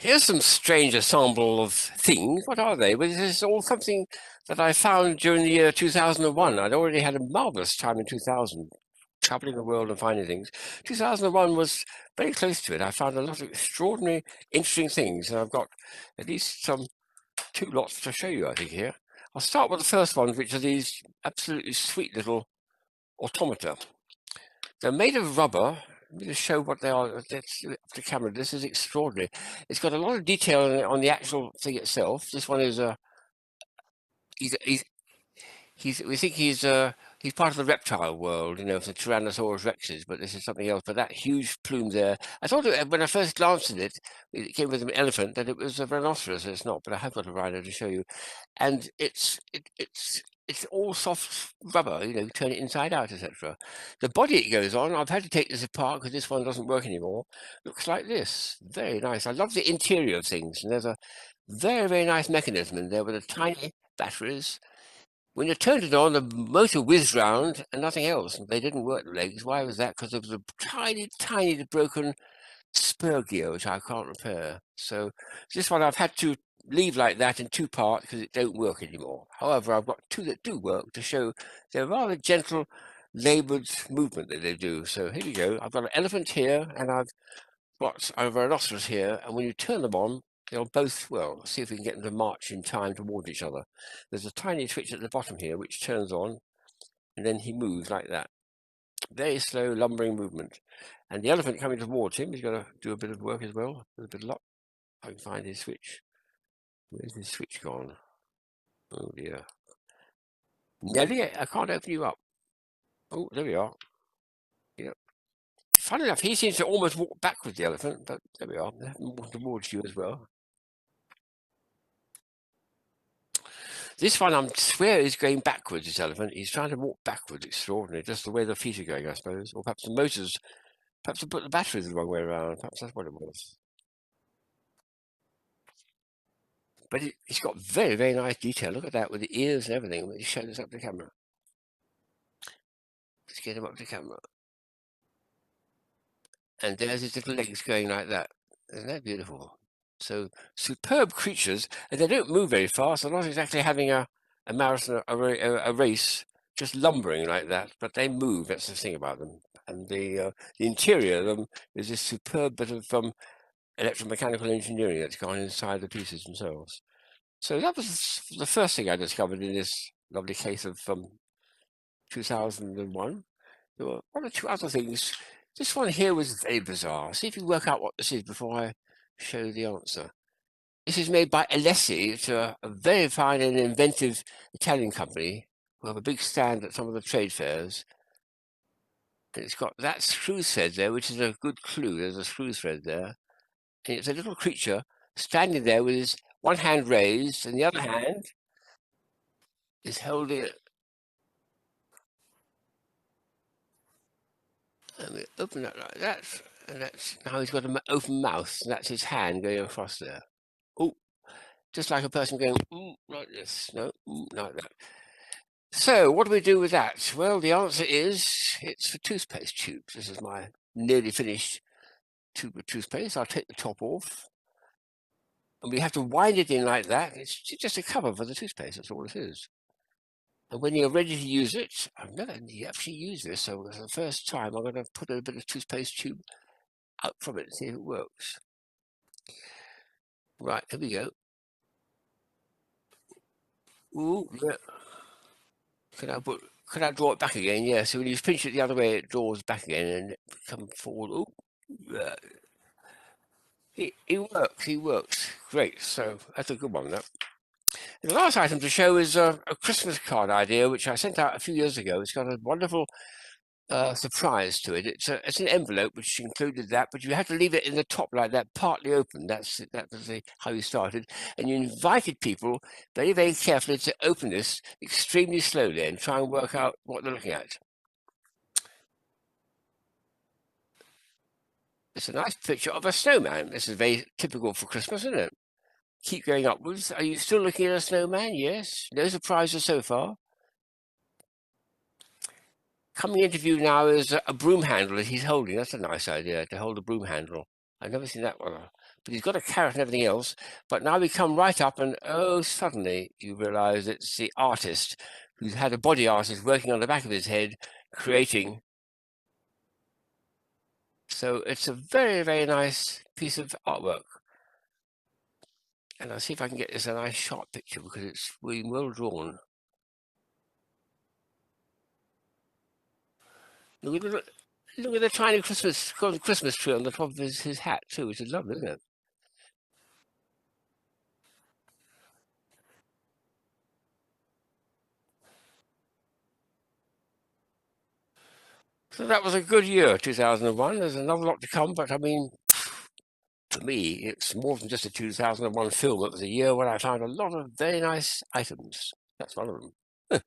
Here's some strange ensemble of things. What are they? Well, this is all something that I found during the year 2001. I'd already had a marvelous time in 2000, traveling the world and finding things. 2001 was very close to it. I found a lot of extraordinary, interesting things, and I've got at least some two lots to show you, I think, here. I'll start with the first one, which are these absolutely sweet little automata. They're made of rubber. Let me just show what they are. That's up to camera. This is extraordinary. It's got a lot of detail on the actual thing itself. This one is he's he's we think he's part of the reptile world, you know, the Tyrannosaurus rexes, but this is something else. But that huge plume there, I thought when I first glanced at it, it came with an elephant, that it was a rhinoceros. It's not, but I have got a rhino to show you, and it's all soft rubber, you know, turn it inside out, etc. The body it goes on, I've had to take this apart because this one doesn't work anymore. Looks like this. Very nice. I love the interior of things, and there's a very, very nice mechanism in there with the tiny batteries. When you turned it on, the motor whizzed round and nothing else. They didn't work the legs. Why was that? Because there was a tiny, tiny broken spur gear, which I can't repair. So this one I've had to leave like that in two parts because it don't work anymore. However, I've got two that do work to show they're rather gentle, laboured movement that they do. So here we go. I've got an elephant here and I've got a rhinoceros here. And when you turn them on, they'll both, well, see if we can get them to march in time toward each other. There's a tiny switch at the bottom here which turns on and then he moves like that. Very slow, lumbering movement. And the elephant coming towards him, he's got to do a bit of work as well, with a bit of luck. I can find his switch. Where's his switch gone? Oh dear. Nelly, I can't open you up. Oh, there we are. Yep. Funny enough, he seems to almost walk backwards, the elephant, but there we are. Walk towards you as well. This one, I swear, is going backwards, this elephant. He's trying to walk backwards, extraordinary. Just the way the feet are going, I suppose. Or perhaps the motors, perhaps I put the batteries the wrong way around. Perhaps that's what it was. But it's got very, very nice detail. Look at that with the ears and everything. Let me show this up to camera. Let's get him up to camera. And there's his little legs going like that. Isn't that beautiful? So superb creatures, and they don't move very fast. They're not exactly having a marathon, a race, just lumbering like that. But they move. That's the thing about them. And the interior of them is this superb bit of electromechanical engineering that's gone inside the pieces themselves. So that was the first thing I discovered in this lovely case of 2001. There were one or two other things. This one here was very bizarre. See if you work out what this is before I show you the answer. This is made by Alessi. It's a very fine and inventive Italian company who have a big stand at some of the trade fairs. And it's got that screw thread there, which is a good clue. There's a screw thread there. And it's a little creature standing there with his one hand raised and the other hand is holding it. And we open that like that, and that's now he's got an open mouth, and that's his hand going across there. Oh, just like a person going like this. No, like that. So what do we do with that? Well, the answer is it's for toothpaste tubes. This is my nearly finished tube of toothpaste. I'll take the top off, and we have to wind it in like that. It's just a cover for the toothpaste. That's all it is. And when you're ready to use it, I've never actually used this, so for the first time, I'm going to put a bit of toothpaste tube out from it and see if it works. Right, here we go. Ooh, yeah. Can I draw it back again? Yeah, so when you pinch it the other way, it draws back again and it come forward. Ooh, yeah. He works. Great, so that's a good one, that. And the last item to show is a Christmas card idea, which I sent out a few years ago. It's got a wonderful surprise to it. It's an envelope which included that, but you had to leave it in the top like that, partly open. That was how you started, and you invited people very, very carefully to open this extremely slowly and try and work out what they're looking at. It's a nice picture of a snowman. This is very typical for Christmas, isn't it? Keep going upwards. Are you still looking at a snowman? Yes. No surprises so far. Coming into view now is a broom handle that he's holding. That's a nice idea, to hold a broom handle. I've never seen that one but he's got a carrot and everything else. But now we come right up, and oh, suddenly you realise it's the artist who's had a body artist working on the back of his head, creating. So it's a very, very nice piece of artwork. And I'll see if I can get this a nice sharp picture because it's really well drawn. Look at the tiny Christmas tree on the top of his hat too, which is lovely, isn't it? So that was a good year, 2001. There's another lot to come, but I mean, for me, it's more than just a 2001 film. It was a year when I found a lot of very nice items. That's one of them.